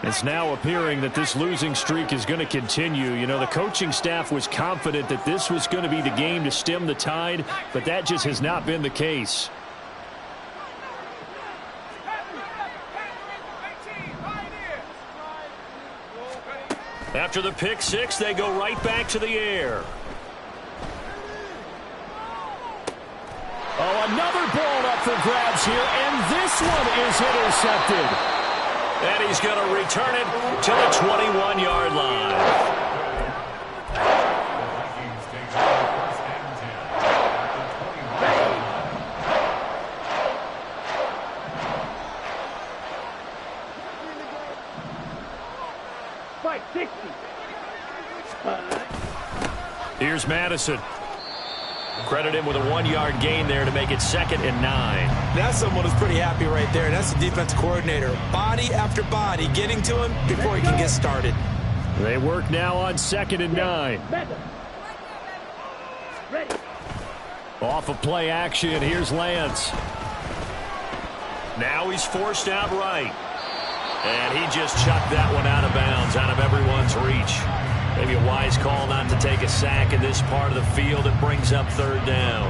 It's now appearing that this losing streak is going to continue. You know, the coaching staff was confident that this was going to be the game to stem the tide, but that just has not been the case. After the pick six, they go right back to the air. Oh, another ball up for grabs here, and this one is intercepted. And he's going to return it to the 21-yard line. Fight 60. Here's Madison. Credit him with a 1-yard gain there to make it 2nd and 9. That's someone who's pretty happy right there. That's the defensive coordinator. Body after body getting to him before he can get started. They work now on 2nd and 9. Ready. Off of play action, here's Lance. Now he's forced out right. And he just chucked that one out of bounds, out of everyone's reach. Maybe a wise call not to take a sack in this part of the field. It brings up 3rd down.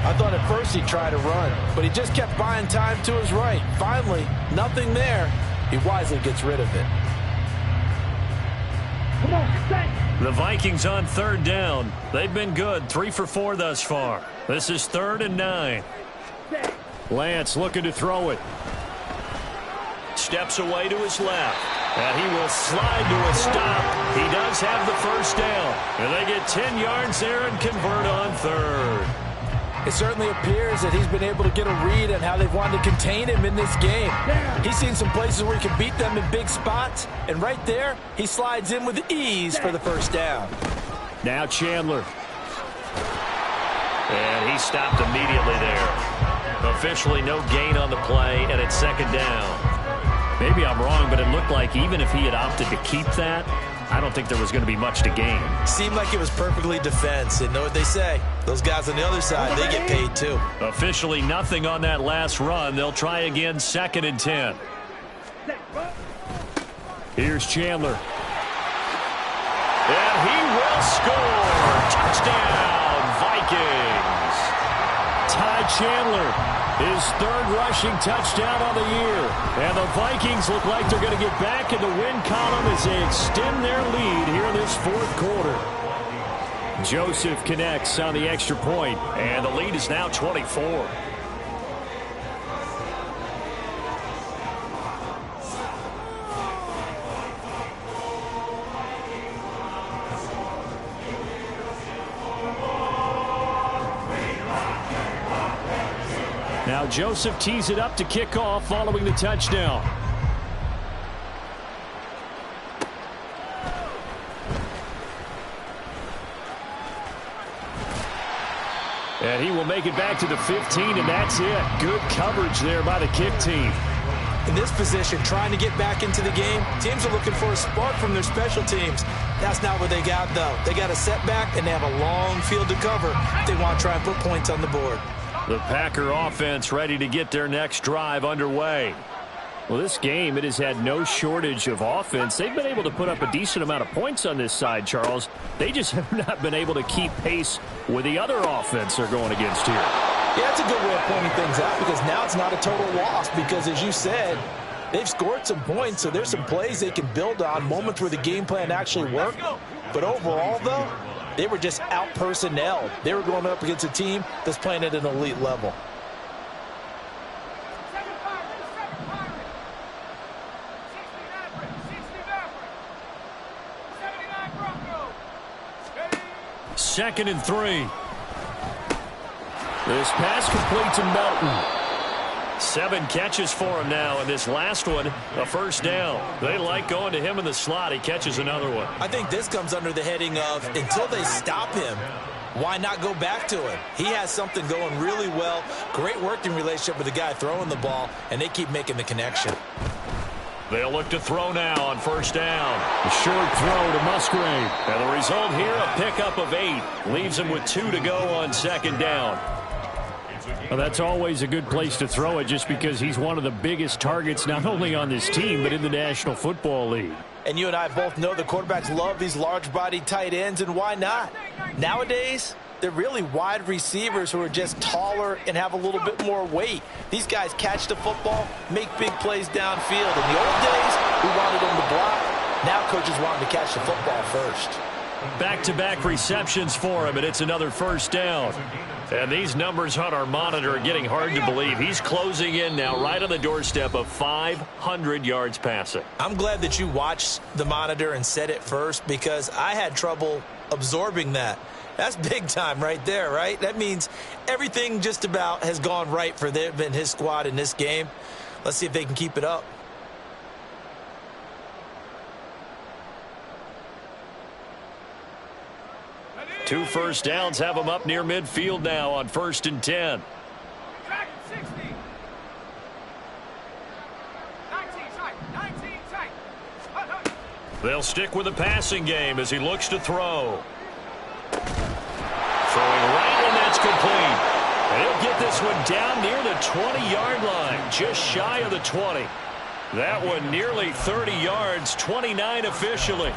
I thought at first he'd try to run, but he just kept buying time to his right. Finally, nothing there. He wisely gets rid of it. Come on, set. The Vikings on 3rd down. They've been good, 3 for 4 thus far. This is 3rd and 9. Set. Lance looking to throw it. Steps away to his left. And he will slide to a stop. He does have the 1st down. And they get 10 yards there and convert on 3rd. It certainly appears that he's been able to get a read on how they've wanted to contain him in this game. He's seen some places where he can beat them in big spots. And right there, he slides in with ease for the 1st down. Now Chandler. And he stopped immediately there. Officially no gain on the play, and it's 2nd down. Maybe I'm wrong, but it looked like even if he had opted to keep that, I don't think there was going to be much to gain. Seemed like it was perfectly defense. And know what they say? Those guys on the other side, they get paid too. Officially nothing on that last run. They'll try again 2nd and 10. Here's Chandler. And he will score. Touchdown, Vikings. Ty Chandler, his 3rd rushing touchdown on the year. And the Vikings look like they're going to get back in the win column as they extend their lead here in this 4th quarter. Joseph connects on the extra point, and the lead is now 24. Now Joseph tees it up to kick off following the touchdown. And he will make it back to the 15, and that's it. Good coverage there by the kick team. In this position, trying to get back into the game, teams are looking for a spark from their special teams. That's not what they got, though. They got a setback, and they have a long field to cover if they want to try and put points on the board. The Packer offense ready to get their next drive underway. Well, this game, it has had no shortage of offense. They've been able to put up a decent amount of points on this side, Charles. They just have not been able to keep pace with the other offense they're going against here. Yeah, that's a good way of pointing things out because now it's not a total loss because, as you said, they've scored some points, so there's some plays they can build on, moments where the game plan actually worked. But overall, though, they were just out-personnelled. They were going up against a team that's playing at an elite level. Second and 3. This pass complete to Melton. 7 catches for him now, and this last one, a first down. They like going to him in the slot. He catches another one. I think this comes under the heading of, until they stop him, why not go back to him? He has something going really well. Great working relationship with the guy throwing the ball, and they keep making the connection. They'll look to throw now on first down. A short throw to Musgrave. And the result here, a pickup of 8. Leaves him with 2 to go on second down. Well, that's always a good place to throw it, just because he's one of the biggest targets not only on this team but in the National Football League. And you and I both know the quarterbacks love these large-bodied tight ends, and why not? Nowadays, they're really wide receivers who are just taller and have a little bit more weight. These guys catch the football, make big plays downfield. In the old days, we wanted them to block. Now coaches want them to catch the football first. Back-to-back receptions for him, and it's another first down. And these numbers on our monitor are getting hard to believe. He's closing in now right on the doorstep of 500 yards passing. I'm glad that you watched the monitor and said it first, because I had trouble absorbing that. That's big time right there, right? That means everything just about has gone right for them and his squad in this game. Let's see if they can keep it up. Two first downs have him up near midfield now on 1st and 10. They'll stick with the passing game as he looks to throw. Throwing right, and that's complete. And he'll get this one down near the 20-yard line, just shy of the 20. That one nearly 30 yards, 29 officially.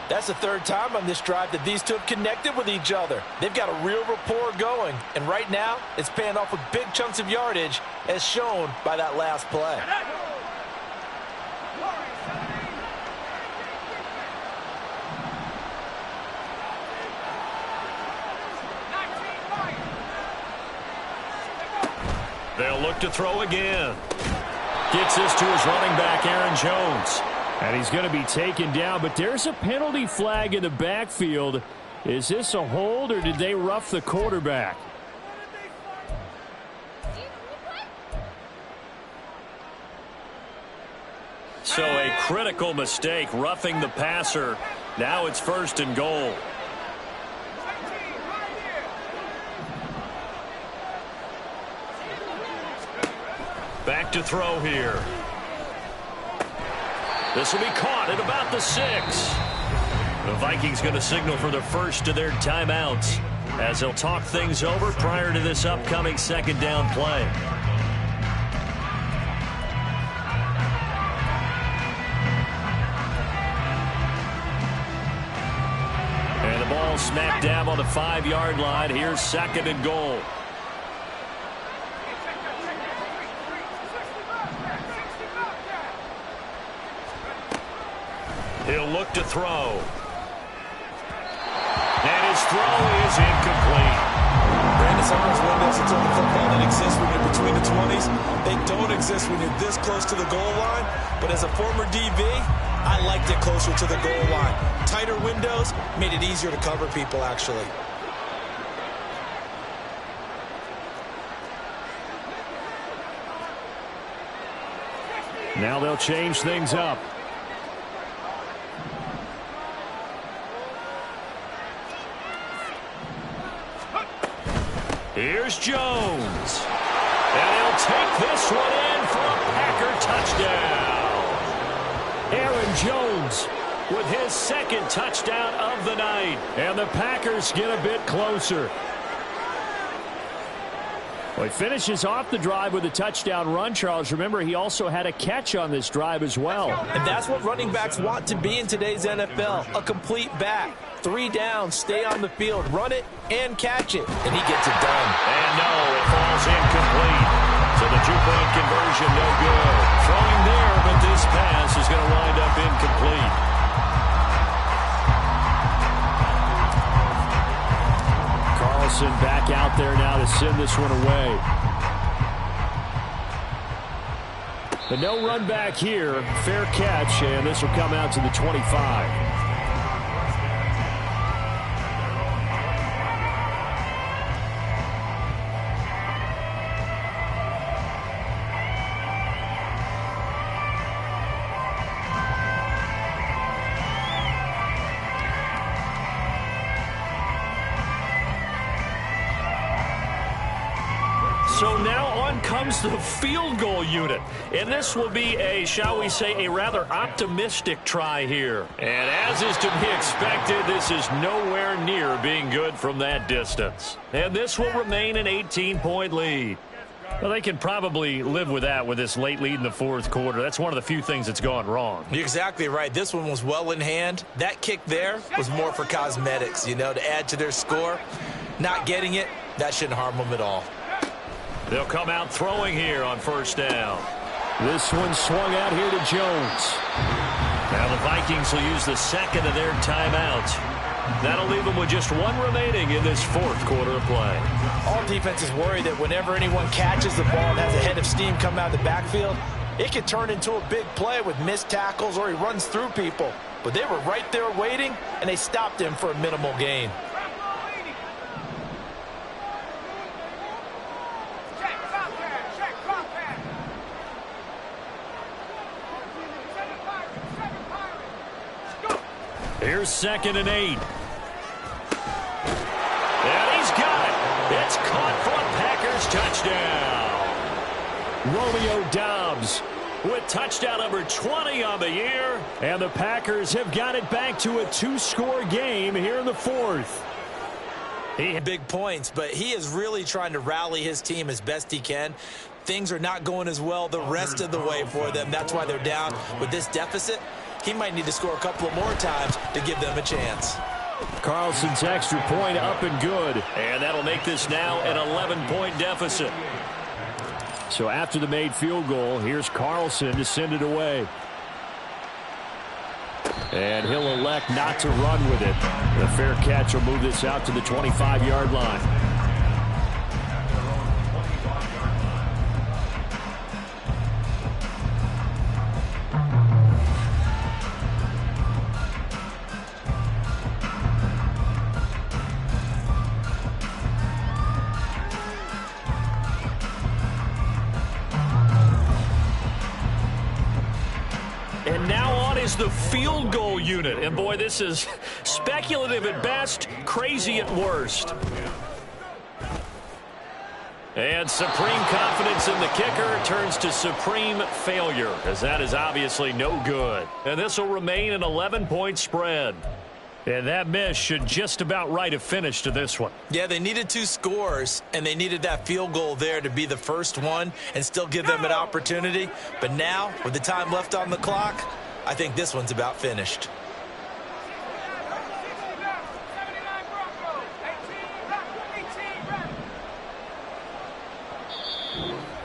That's the third time on this drive that these two have connected with each other. They've got a real rapport going, and right now it's paying off with big chunks of yardage, as shown by that last play. They'll look to throw again. Gets this to his running back, Aaron Jones. And he's going to be taken down, but there's a penalty flag in the backfield. Is this a hold, or did they rough the quarterback? So a critical mistake, roughing the passer. Now it's 1st and goal. Back to throw here. This will be caught at about the 6. The Vikings going to signal for the first of their timeouts as they'll talk things over prior to this upcoming second down play. And the ball smack dab on the 5-yard line. Here's 2nd and goal. He'll look to throw. And his throw is incomplete. Brandon, some of those windows in the football that exist when you're between the 20s, they don't exist when you're this close to the goal line. But as a former DB, I liked it closer to the goal line. Tighter windows made it easier to cover people, actually. Now they'll change things up. Here's Jones. And he'll take this one in for a Packer touchdown. Aaron Jones with his 2nd touchdown of the night. And the Packers get a bit closer. Well, he finishes off the drive with a touchdown run, Charles. Remember, he also had a catch on this drive as well. And that's what running backs want to be in today's NFL, a complete back. 3 downs, stay on the field, run it, and catch it. And he gets it done. And no, it falls incomplete. So the 2-point conversion, no good. Throwing there, but this pass is going to wind up incomplete. Carlson back out there now to send this one away. But no run back here. Fair catch, and this will come out to the 25. So now on comes the field goal unit. And this will be a, shall we say, a rather optimistic try here. And as is to be expected, this is nowhere near being good from that distance. And this will remain an 18-point lead. Well, they can probably live with that with this late lead in the fourth quarter. That's one of the few things that's gone wrong. You're exactly right. This one was well in hand. That kick there was more for cosmetics, you know, to add to their score. Not getting it, that shouldn't harm them at all. They'll come out throwing here on first down. This one swung out here to Jones. Now the Vikings will use the second of their timeouts. That'll leave them with just one remaining in this fourth quarter of play. All defenses worry that whenever anyone catches the ball and has a head of steam coming out of the backfield, it could turn into a big play with missed tackles or he runs through people. But they were right there waiting, and they stopped him for a minimal gain. Here's 2nd and 8. And he's got it. It's caught for a Packers touchdown. Romeo Doubs With touchdown number 20 on the year. And the Packers have got it back to a 2-score game here in the fourth. He had big points, but he is really trying to rally his team as best he can. Things are not going as well the rest of the way for them. That's why they're down with this deficit. He might need to score a couple of more times to give them a chance. Carlson's extra point up and good. And that'll make this now an 11-point deficit. So after the made field goal, here's Carlson to send it away. And he'll elect not to run with it. The fair catch will move this out to the 25-yard line. And now on is the field goal unit. And boy, this is speculative at best, crazy at worst. And supreme confidence in the kicker turns to supreme failure, as that is obviously no good. And this will remain an 11-point spread. And that miss should just about write a finish to this one. Yeah, they needed 2 scores, and they needed that field goal there to be the first one and still give them an opportunity. But now, with the time left on the clock, I think this one's about finished.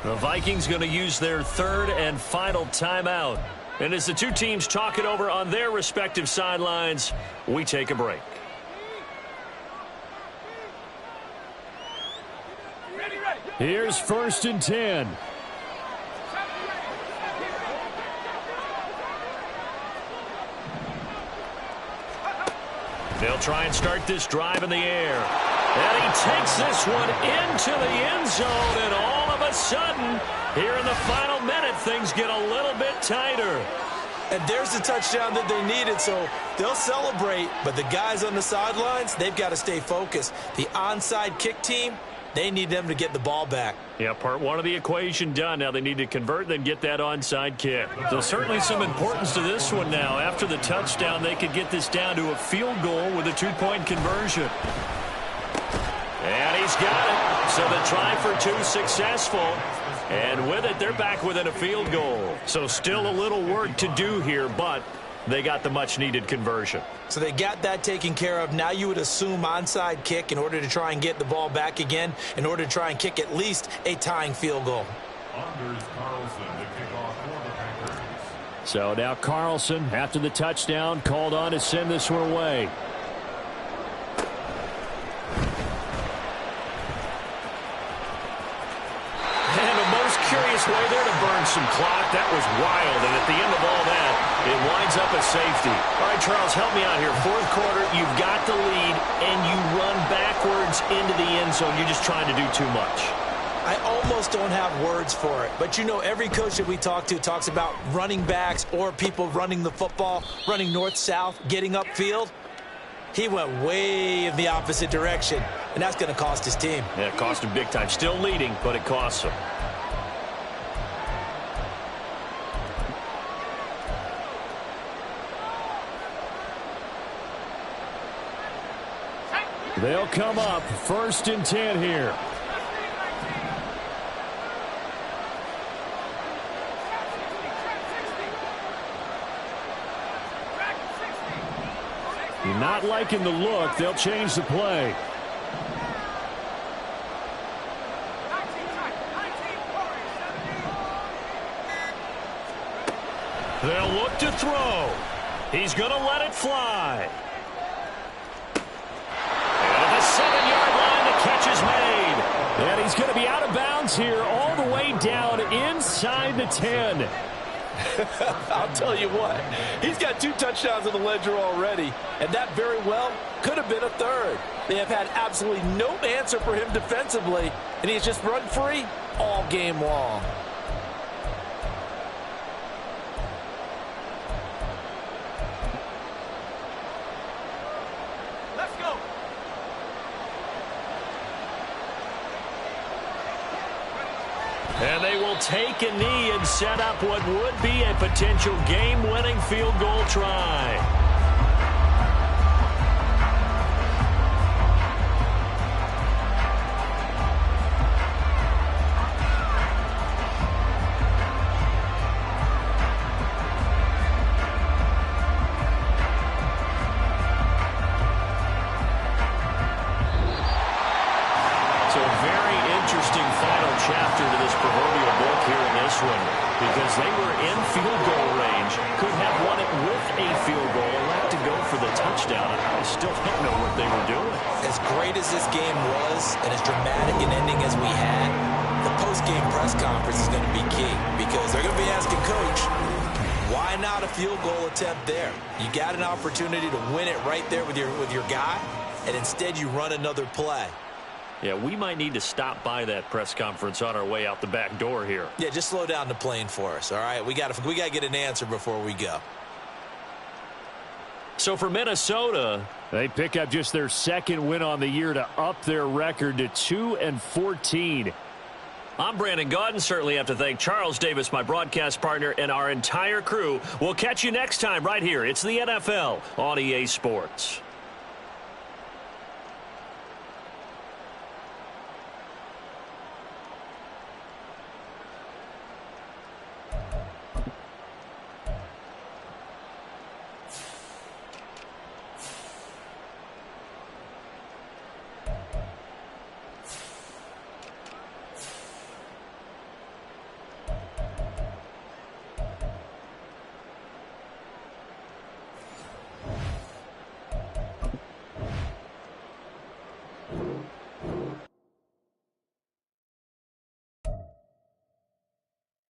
The Vikings going to use their 3rd and final timeout. And as the two teams talk it over on their respective sidelines, we take a break. Here's 1st and 10. They'll try and start this drive in the air. And he takes this one into the end zone, and all of a sudden, here in the final minute, things get a little bit tighter. And there's the touchdown that they needed, so they'll celebrate. But the guys on the sidelines, they've got to stay focused. The onside kick team, they need them to get the ball back. Yeah, part one of the equation done. Now they need to convert, then get that onside kick. So certainly some importance to this one now. After the touchdown, they could get this down to a field goal with a 2-point conversion. And he's got it. So the try for 2 successful. And with it, they're back within a field goal. So still a little work to do here, but they got the much-needed conversion. So they got that taken care of. Now you would assume onside kick in order to try and get the ball back again, in order to try and kick at least a tying field goal. Anders Carlson to kick off for the Packers. So now Carlson, after the touchdown, called on to send this one away. some clock. That was wild. And at the end of all that, it winds up a safety. All right, Charles, help me out here. Fourth quarter, you've got the lead, and you run backwards into the end zone. You're just trying to do too much. I almost don't have words for it. But, you know, every coach that we talk to talks about running backs or people running the football, running north-south, getting upfield. He went way in the opposite direction, and that's going to cost his team. Yeah, it cost him big time. Still leading, but it costs him. They'll come up 1st and 10 here. You're not liking the look. They'll change the play. They'll look to throw. He's going to let it fly. And the 7-yard line, the catch is made. And he's going to be out of bounds here all the way down inside the 10. I'll tell you what, he's got 2 touchdowns in the ledger already, and that very well could have been a third. They have had absolutely no answer for him defensively, and he's just run free all game long. Let's go. And they will take a knee and set up what would be a potential game-winning field goal try. So a very interesting final chapter to this proverbial book here in this one, because they were in field goal range, could have won it with a field goal, elect to go for the touchdown. I still don't know what they were doing. As great as this game was, and as dramatic an ending as we had, the post-game press conference is going to be key, because they're going to be asking Coach, why not a field goal attempt there? You got an opportunity to win it right there with your guy, and instead you run another play. Yeah, we might need to stop by that press conference on our way out the back door here. Yeah, just slow down the plane for us, all right? We got to get an answer before we go. So for Minnesota, they pick up just their 2nd win on the year to up their record to 2-14. I'm Brandon Gaudin. Certainly have to thank Charles Davis, my broadcast partner, and our entire crew. We'll catch you next time right here. It's the NFL on EA Sports.